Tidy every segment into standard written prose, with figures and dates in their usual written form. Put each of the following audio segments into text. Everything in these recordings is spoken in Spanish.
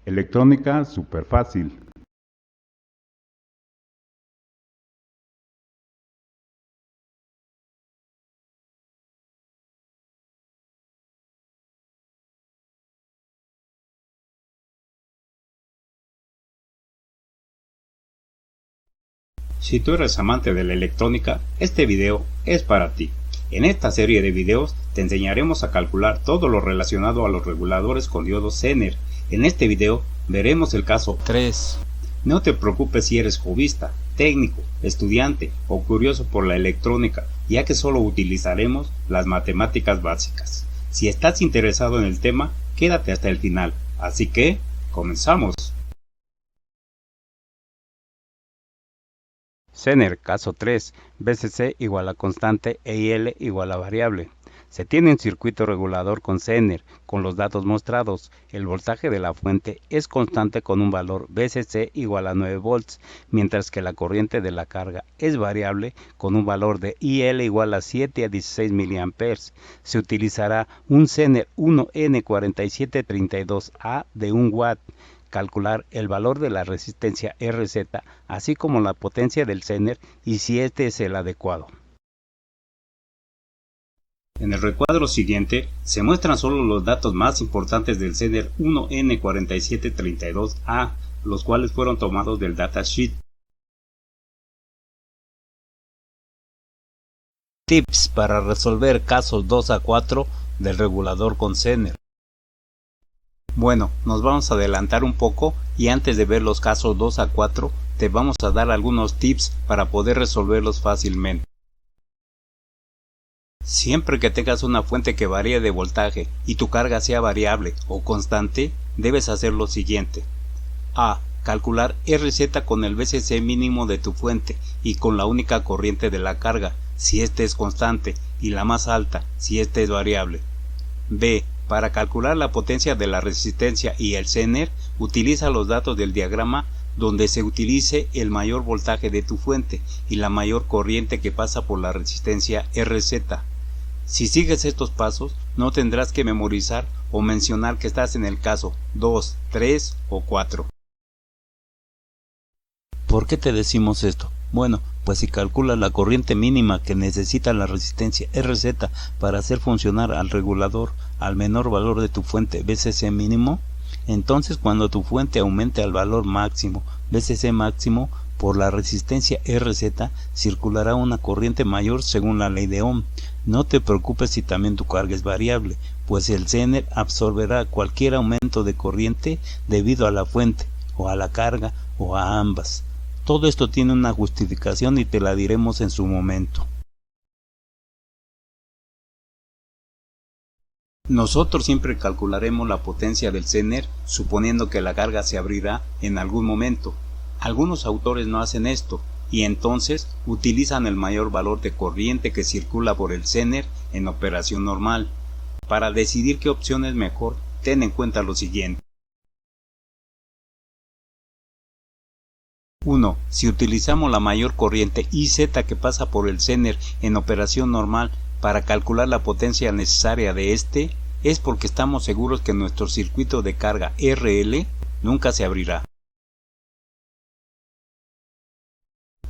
Electrónica súper fácil. Si tú eres amante de la electrónica, este video es para ti. En esta serie de videos te enseñaremos a calcular todo lo relacionado a los reguladores con diodos Zener. En este video veremos el caso 3. No te preocupes si eres hobbyista, técnico, estudiante o curioso por la electrónica, ya que solo utilizaremos las matemáticas básicas. Si estás interesado en el tema, quédate hasta el final. Así que, comenzamos. Zener, caso 3, BCC igual a constante e IL igual a variable. Se tiene un circuito regulador con Zener, con los datos mostrados. El voltaje de la fuente es constante con un valor BCC igual a 9 volts, mientras que la corriente de la carga es variable con un valor de IL igual a 7 a 16 mA. Se utilizará un Zener 1N4732A de 1 watt. Calcular el valor de la resistencia RZ, así como la potencia del Zener y si este es el adecuado. En el recuadro siguiente se muestran solo los datos más importantes del Zener 1N4732A, los cuales fueron tomados del datasheet. Tips para resolver casos 2 a 4 del regulador con Zener. Bueno, nos vamos a adelantar un poco y antes de ver los casos 2 a 4 te vamos a dar algunos tips para poder resolverlos fácilmente. Siempre que tengas una fuente que varíe de voltaje y tu carga sea variable o constante, debes hacer lo siguiente. A. Calcular RZ con el BCC mínimo de tu fuente y con la única corriente de la carga, si éste es constante, y la más alta, si éste es variable. B. Para calcular la potencia de la resistencia y el Zener, utiliza los datos del diagrama donde se utilice el mayor voltaje de tu fuente y la mayor corriente que pasa por la resistencia RZ. Si sigues estos pasos, no tendrás que memorizar o mencionar que estás en el caso 2, 3 o 4. ¿Por qué te decimos esto? Bueno, pues si calculas la corriente mínima que necesita la resistencia RZ para hacer funcionar al regulador al menor valor de tu fuente BCC mínimo, entonces cuando tu fuente aumente al valor máximo BCC máximo por la resistencia RZ, circulará una corriente mayor según la ley de Ohm. No te preocupes si también tu carga es variable, pues el Zener absorberá cualquier aumento de corriente debido a la fuente, o a la carga, o a ambas. Todo esto tiene una justificación y te la diremos en su momento. Nosotros siempre calcularemos la potencia del Zener suponiendo que la carga se abrirá en algún momento. Algunos autores no hacen esto y entonces utilizan el mayor valor de corriente que circula por el Zener en operación normal. Para decidir qué opción es mejor, ten en cuenta lo siguiente. 1. Si utilizamos la mayor corriente IZ que pasa por el Zener en operación normal para calcular la potencia necesaria de este, es porque estamos seguros que nuestro circuito de carga RL nunca se abrirá.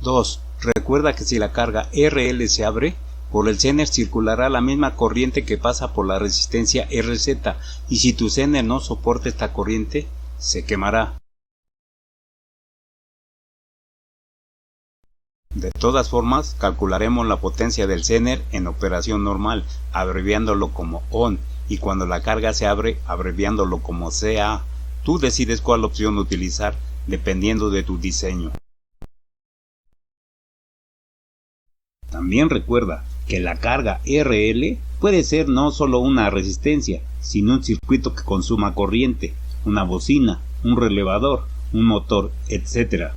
2. Recuerda que si la carga RL se abre, por el Zener circulará la misma corriente que pasa por la resistencia RZ, y si tu Zener no soporta esta corriente, se quemará. De todas formas, calcularemos la potencia del Zener en operación normal, abreviándolo como ON, y cuando la carga se abre, abreviándolo como CA. Tú decides cuál opción utilizar, dependiendo de tu diseño. También recuerda que la carga RL puede ser no solo una resistencia, sino un circuito que consuma corriente, una bocina, un relevador, un motor, etc.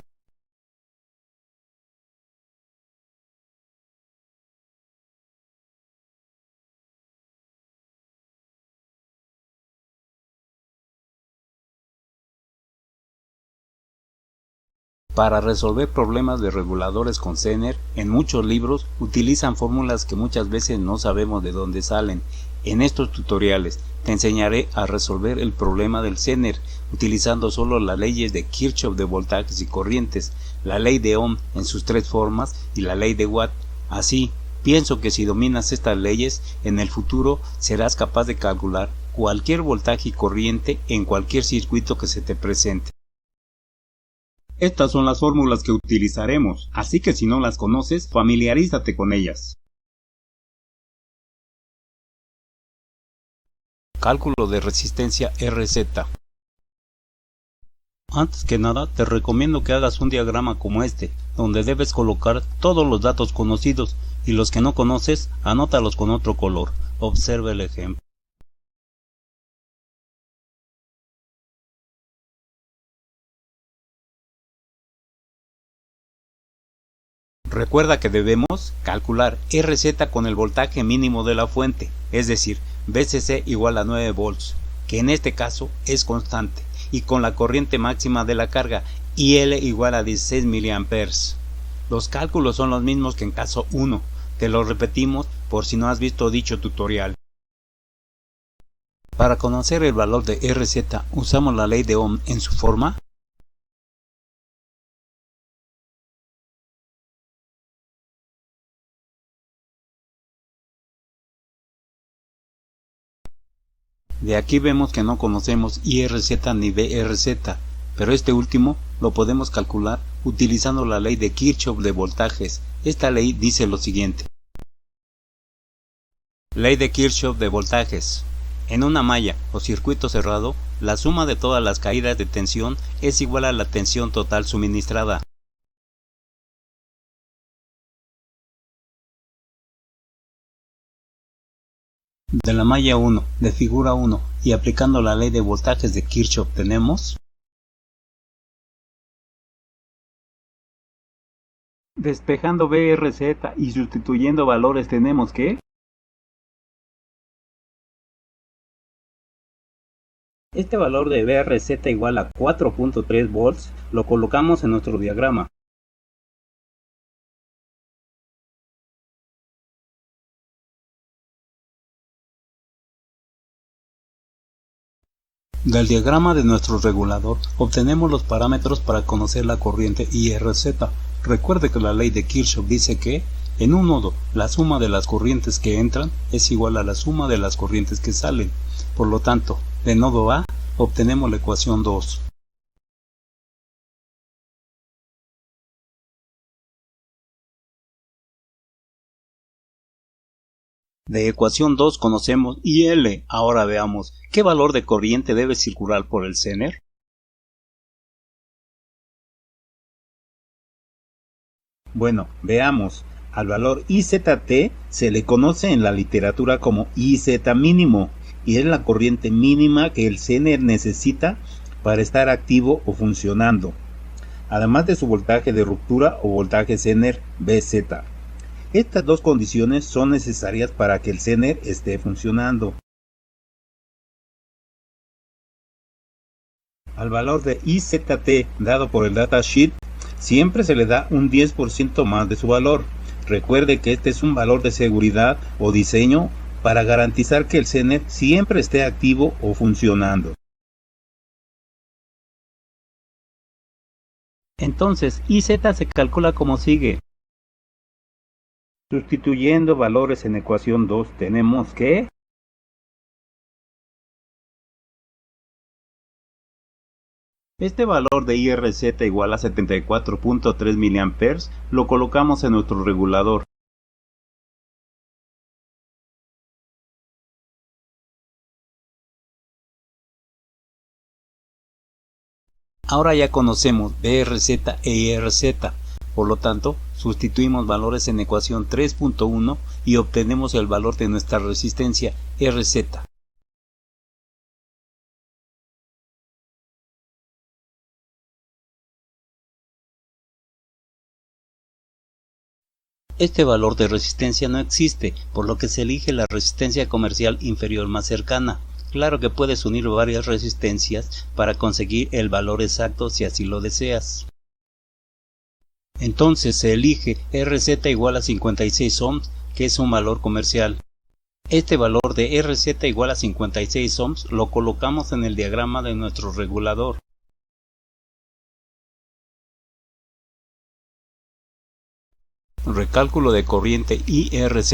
Para resolver problemas de reguladores con Zener, en muchos libros utilizan fórmulas que muchas veces no sabemos de dónde salen En estos tutoriales te enseñaré a resolver el problema del Zener utilizando solo las leyes de Kirchhoff de voltajes y corrientes, la ley de Ohm en sus tres formas y la ley de Watt. Así, pienso que si dominas estas leyes, en el futuro serás capaz de calcular cualquier voltaje y corriente en cualquier circuito que se te presente. Estas son las fórmulas que utilizaremos, así que si no las conoces, familiarízate con ellas. Cálculo de resistencia RZ. Antes que nada, te recomiendo que hagas un diagrama como este, donde debes colocar todos los datos conocidos y los que no conoces, anótalos con otro color. Observa el ejemplo. Recuerda que debemos calcular RZ con el voltaje mínimo de la fuente, es decir, VCC igual a 9 volts, que en este caso es constante, y con la corriente máxima de la carga, IL igual a 16 mA. Los cálculos son los mismos que en caso 1, te lo repetimos por si no has visto dicho tutorial. Para conocer el valor de RZ usamos la ley de Ohm en su forma. De aquí vemos que no conocemos IRZ ni VRZ, pero este último lo podemos calcular utilizando la ley de Kirchhoff de voltajes. Esta ley dice lo siguiente. Ley de Kirchhoff de voltajes. En una malla o circuito cerrado, la suma de todas las caídas de tensión es igual a la tensión total suministrada. De la malla 1 de figura 1 y aplicando la ley de voltajes de Kirchhoff tenemos despejando VRZ y sustituyendo valores tenemos que este valor de VRZ igual a 4.3 volts lo colocamos en nuestro diagrama. Del diagrama de nuestro regulador obtenemos los parámetros para conocer la corriente IRZ. Recuerde que la ley de Kirchhoff dice que en un nodo la suma de las corrientes que entran es igual a la suma de las corrientes que salen. Por lo tanto, de nodo A obtenemos la ecuación 2. De ecuación 2 conocemos IL. Ahora veamos, ¿qué valor de corriente debe circular por el Zener? Bueno, veamos. Al valor IZT se le conoce en la literatura como IZ mínimo, y es la corriente mínima que el Zener necesita para estar activo o funcionando, además de su voltaje de ruptura o voltaje Zener VZ. Estas dos condiciones son necesarias para que el Zener esté funcionando. Al valor de IZT dado por el datasheet, siempre se le da un 10% más de su valor. Recuerde que este es un valor de seguridad o diseño para garantizar que el Zener siempre esté activo o funcionando. Entonces, IZ se calcula como sigue. Sustituyendo valores en ecuación 2 tenemos que este valor de IRZ igual a 74.3 mA lo colocamos en nuestro regulador. Ahora ya conocemos VRZ e IRZ. Por lo tanto, sustituimos valores en ecuación 3.1 y obtenemos el valor de nuestra resistencia RZ. Este valor de resistencia no existe, por lo que se elige la resistencia comercial inferior más cercana. Claro que puedes unir varias resistencias para conseguir el valor exacto si así lo deseas. Entonces se elige RZ igual a 56 ohms, que es un valor comercial. Este valor de RZ igual a 56 ohms lo colocamos en el diagrama de nuestro regulador. Recálculo de corriente IRZ.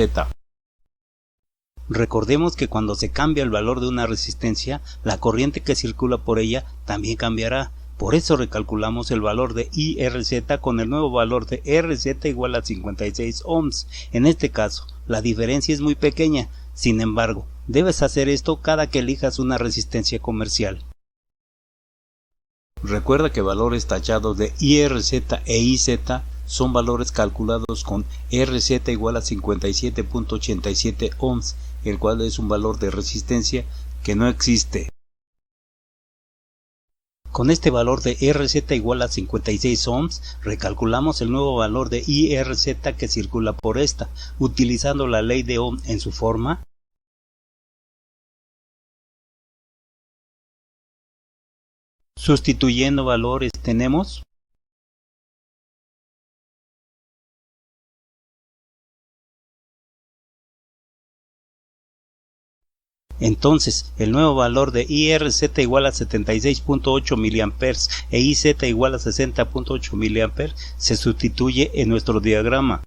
Recordemos que cuando se cambia el valor de una resistencia, la corriente que circula por ella también cambiará. Por eso recalculamos el valor de IRZ con el nuevo valor de RZ igual a 56 ohms. En este caso, la diferencia es muy pequeña. Sin embargo, debes hacer esto cada que elijas una resistencia comercial. Recuerda que valores tachados de IRZ e IZ son valores calculados con RZ igual a 57.87 ohms, el cual es un valor de resistencia que no existe. Con este valor de RZ igual a 56 ohms, recalculamos el nuevo valor de IRZ que circula por esta, utilizando la ley de Ohm en su forma. Sustituyendo valores tenemos entonces el nuevo valor de IRZ igual a 76.8 mA e IZ igual a 60.8 mA se sustituye en nuestro diagrama.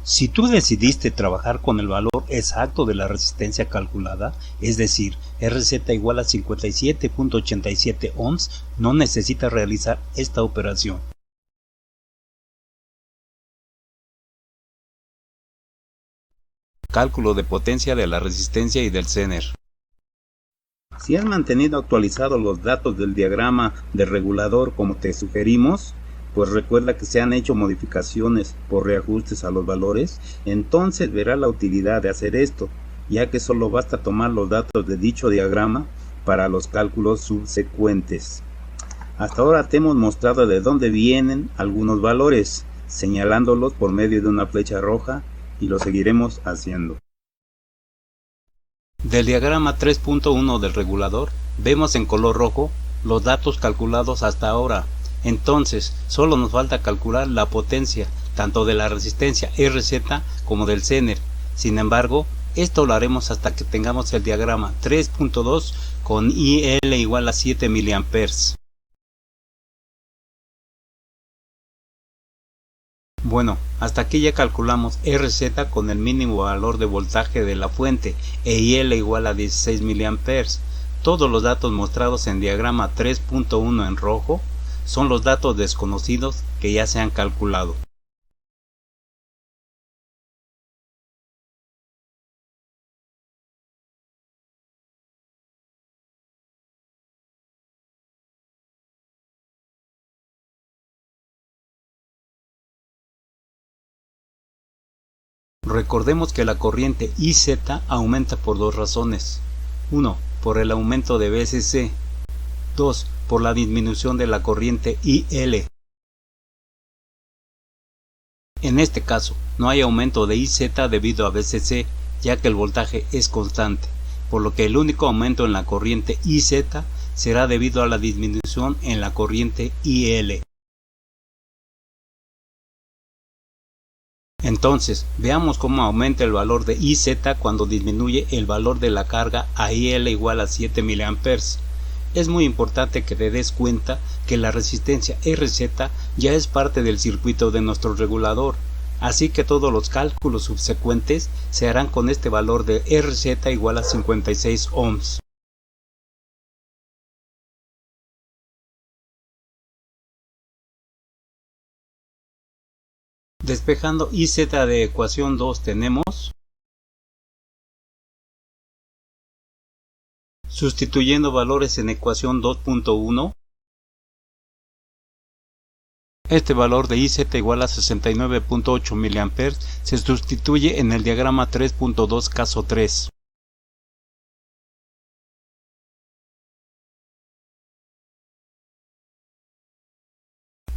Si tú decidiste trabajar con el valor exacto de la resistencia calculada, es decir, RZ igual a 57.87 ohms, no necesitas realizar esta operación. Cálculo de potencia de la resistencia y del Zener. Si has mantenido actualizados los datos del diagrama de regulador como te sugerimos, pues recuerda que se han hecho modificaciones por reajustes a los valores, entonces verás la utilidad de hacer esto, ya que solo basta tomar los datos de dicho diagrama para los cálculos subsecuentes. Hasta ahora te hemos mostrado de dónde vienen algunos valores, señalándolos por medio de una flecha roja, y lo seguiremos haciendo. Del diagrama 3.1 del regulador, vemos en color rojo los datos calculados hasta ahora. Entonces, solo nos falta calcular la potencia, tanto de la resistencia RZ como del Zener. Sin embargo, esto lo haremos hasta que tengamos el diagrama 3.2 con IL igual a 7 mA. Bueno, hasta aquí ya calculamos RZ con el mínimo valor de voltaje de la fuente e IL igual a 16 mA. Todos los datos mostrados en diagrama 3.1 en rojo son los datos desconocidos que ya se han calculado. Recordemos que la corriente IZ aumenta por dos razones. 1. Por el aumento de VSC. 2. Por la disminución de la corriente IL. En este caso, no hay aumento de IZ debido a VSC, ya que el voltaje es constante, por lo que el único aumento en la corriente IZ será debido a la disminución en la corriente IL. Entonces, veamos cómo aumenta el valor de IZ cuando disminuye el valor de la carga a IL igual a 7 mA. Es muy importante que te des cuenta que la resistencia RZ ya es parte del circuito de nuestro regulador, así que todos los cálculos subsecuentes se harán con este valor de RZ igual a 56 ohms. Despejando IZ de ecuación 2 tenemos, sustituyendo valores en ecuación 2.1, este valor de IZ igual a 69.8 mA se sustituye en el diagrama 3.2 caso 3.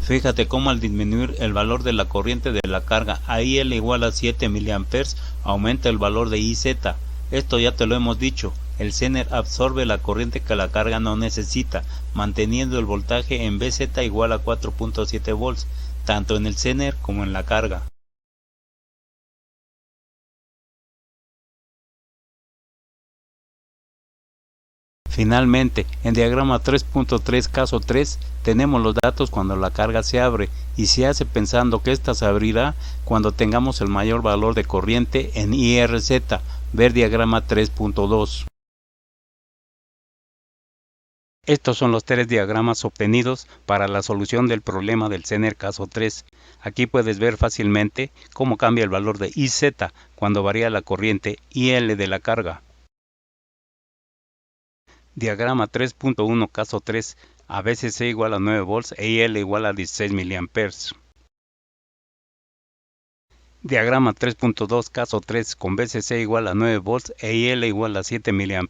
Fíjate cómo al disminuir el valor de la corriente de la carga a IL igual a 7 mA aumenta el valor de IZ. Esto ya te lo hemos dicho, el Zener absorbe la corriente que la carga no necesita, manteniendo el voltaje en VZ igual a 4.7 volts, tanto en el Zener como en la carga. Finalmente, en diagrama 3.3 caso 3 tenemos los datos cuando la carga se abre y se hace pensando que ésta se abrirá cuando tengamos el mayor valor de corriente en IRZ, ver diagrama 3.2. Estos son los tres diagramas obtenidos para la solución del problema del Zener caso 3. Aquí puedes ver fácilmente cómo cambia el valor de IZ cuando varía la corriente IL de la carga. Diagrama 3.1 caso 3, a veces C igual a 9 volts e IL igual a 16 mA. Diagrama 3.2 caso 3 con VCC igual a 9 volts e IL igual a 7 mA.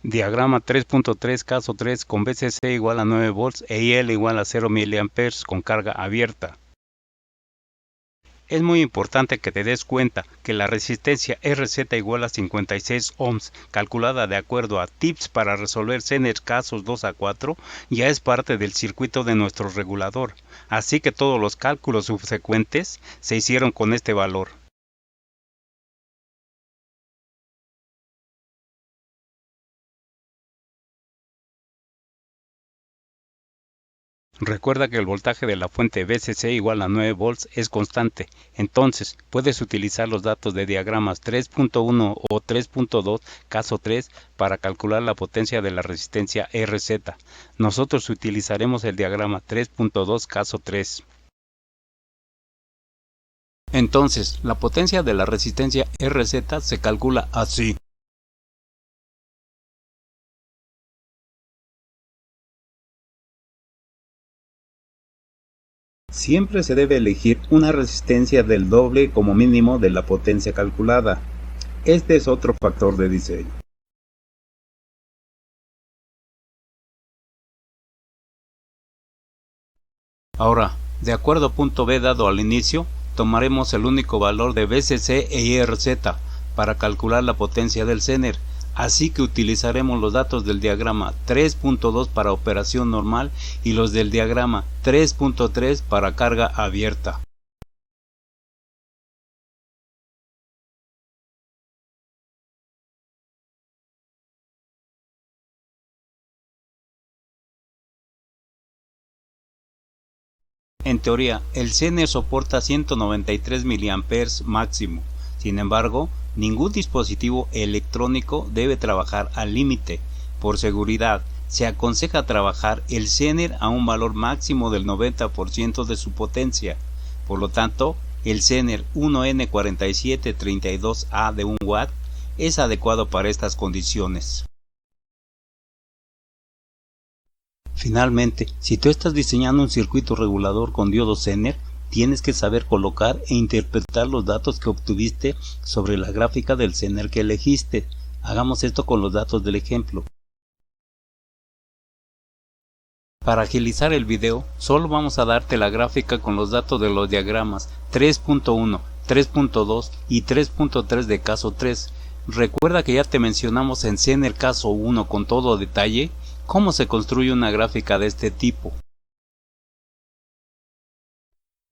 Diagrama 3.3 caso 3 con VCC igual a 9 volts e IL igual a 0 mA con carga abierta. Es muy importante que te des cuenta que la resistencia RZ igual a 56 ohms, calculada de acuerdo a tips para resolver Zener casos 2 a 4, ya es parte del circuito de nuestro regulador, así que todos los cálculos subsecuentes se hicieron con este valor. Recuerda que el voltaje de la fuente VCC igual a 9 volts es constante, entonces puedes utilizar los datos de diagramas 3.1 o 3.2 caso 3 para calcular la potencia de la resistencia RZ. Nosotros utilizaremos el diagrama 3.2 caso 3. Entonces, la potencia de la resistencia RZ se calcula así. Siempre se debe elegir una resistencia del doble como mínimo de la potencia calculada. Este es otro factor de diseño. Ahora, de acuerdo a punto B dado al inicio, tomaremos el único valor de VCC e IRZ para calcular la potencia del Zener, así que utilizaremos los datos del diagrama 3.2 para operación normal y los del diagrama 3.3 para carga abierta. En teoría, el Zener soporta 193 mA máximo. Sin embargo, ningún dispositivo electrónico debe trabajar al límite. Por seguridad, se aconseja trabajar el Zener a un valor máximo del 90% de su potencia. Por lo tanto, el Zener 1N4732A de 1 watt es adecuado para estas condiciones. Finalmente, si tú estás diseñando un circuito regulador con diodos Zener, tienes que saber colocar e interpretar los datos que obtuviste sobre la gráfica del Zener que elegiste. Hagamos esto con los datos del ejemplo. Para agilizar el video, solo vamos a darte la gráfica con los datos de los diagramas 3.1, 3.2 y 3.3 de caso 3. Recuerda que ya te mencionamos en Zener caso 1 con todo detalle cómo se construye una gráfica de este tipo.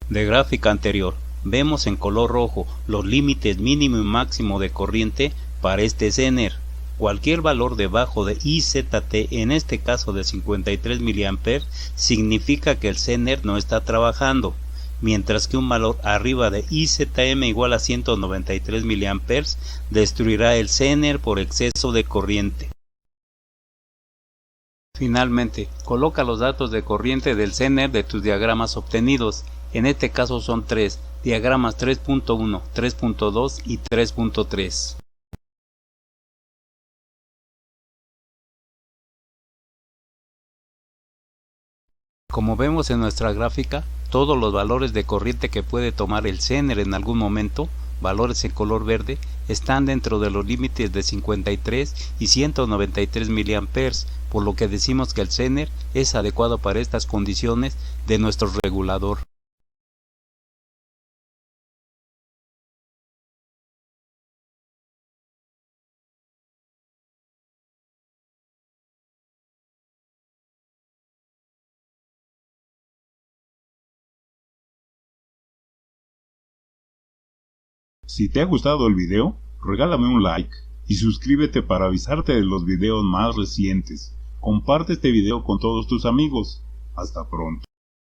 De gráfica anterior, vemos en color rojo los límites mínimo y máximo de corriente para este Zener. Cualquier valor debajo de IZT, en este caso de 53 mA, significa que el Zener no está trabajando, mientras que un valor arriba de IZM igual a 193 mA destruirá el Zener por exceso de corriente. Finalmente, coloca los datos de corriente del Zener de tus diagramas obtenidos. En este caso son 3, diagramas 3.1, 3.2 y 3.3. Como vemos en nuestra gráfica, todos los valores de corriente que puede tomar el Zener en algún momento, valores en color verde, están dentro de los límites de 53 y 193 mA, por lo que decimos que el Zener es adecuado para estas condiciones de nuestro regulador. Si te ha gustado el video, regálame un like y suscríbete para avisarte de los videos más recientes. Comparte este video con todos tus amigos. Hasta pronto.